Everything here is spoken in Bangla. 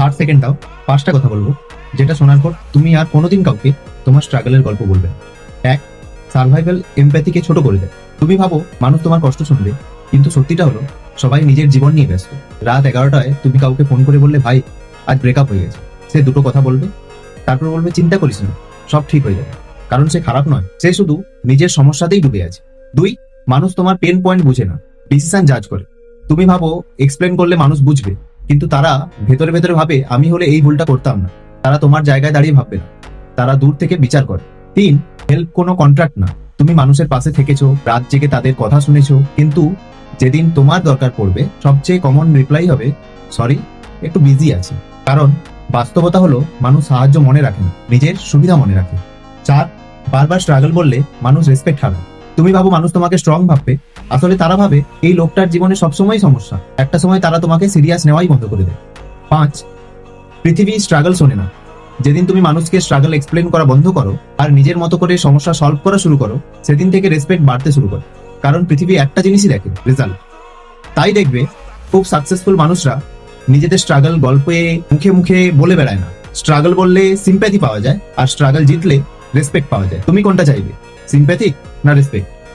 5 সেকেন্ড দাও, 5টা কথা বলবো, যেটা শোনার পর তুমি আর কোনোদিন কাউকে তোমার স্ট্রাগলের গল্প বলবে না। 1, সার্ভাইভাল এমপ্যাথিকে ছোট করে দেয়। তুমি ভাবো মানুষ তোমার কষ্ট শুনবে, কিন্তু সত্যিটা হলো সবাই নিজের জীবন নিয়ে ব্যস্ত। রাত 11টায় তুমি কাউকে ফোন করে বললে ভাই আজ ব্রেকআপ হয়ে গেছে, সে দুটো কথা বলবে, তারপর বলবে চিন্তা করিস না, সব ঠিক হয়ে যাবে। কারণ সে খারাপ নয়, সে শুধু নিজের সমস্যাতেই ডুবে আছে। 2, মানুষ তোমার পেন পয়েন্ট বুঝে না, ডিসিশন জাজ করে। তুমি ভাবো এক্সপ্লেন করলে মানুষ বুঝবে, কিন্তু তারা ভেতরে ভেতরে ভাবে আমি হলে এই ভুলটা করতাম না। তারা তোমার জায়গায় দাঁড়িয়ে ভাববে না, তারা দূর থেকে বিচার করে। 3, হেল্প কোনো কন্ট্রাক্ট না। তুমি মানুষের পাশে থেকেছো, রাত জেগে তাদের কথা শুনেছো, কিন্তু যেদিন তোমার দরকার পড়বে সবচেয়ে কমন রিপ্লাই হবে সরি, একটু বিজি আছি। কারণ বাস্তবতা হলো মানুষ সাহায্য মনে রাখে না, নিজের সুবিধা মনে রাখে। 4, বারবার স্ট্রাগল বললে মানুষ রেসপেক্ট হারায়। তুমি ভাবো মানুষ তোমাকে স্ট্রং ভাববে, আসলে তারা ভাবে এই লোকটার জীবনে সবসময় সমস্যা, একটা সময় তারা তোমাকে সিরিয়াস নেওয়াই বন্ধ করে দেয়। 5, পৃথিবী স্ট্রাগল শোনে না। যেদিন তুমি মানুষকে স্ট্রাগল এক্সপ্লেন করা বন্ধ করো আর নিজের মতো করে সমস্যা সলভ করা শুরু করো, সেদিন থেকে রেসপেক্ট বাড়তে শুরু করে। কারণ পৃথিবী একটা জিনিসই দেখে, রেজাল্ট। তাই দেখবে খুব সাকসেসফুল মানুষরা নিজেদের স্ট্রাগল গল্পে মুখে মুখে বলে বেড়ায় না। স্ট্রাগল বললে সিম্প্যাথি পাওয়া যায়, আর স্ট্রাগল জিতলে রেসপেক্ট পাওয়া যায়। তুমি কোনটা চাইবে, সিম্প্যাথি না রেসপেক্ট?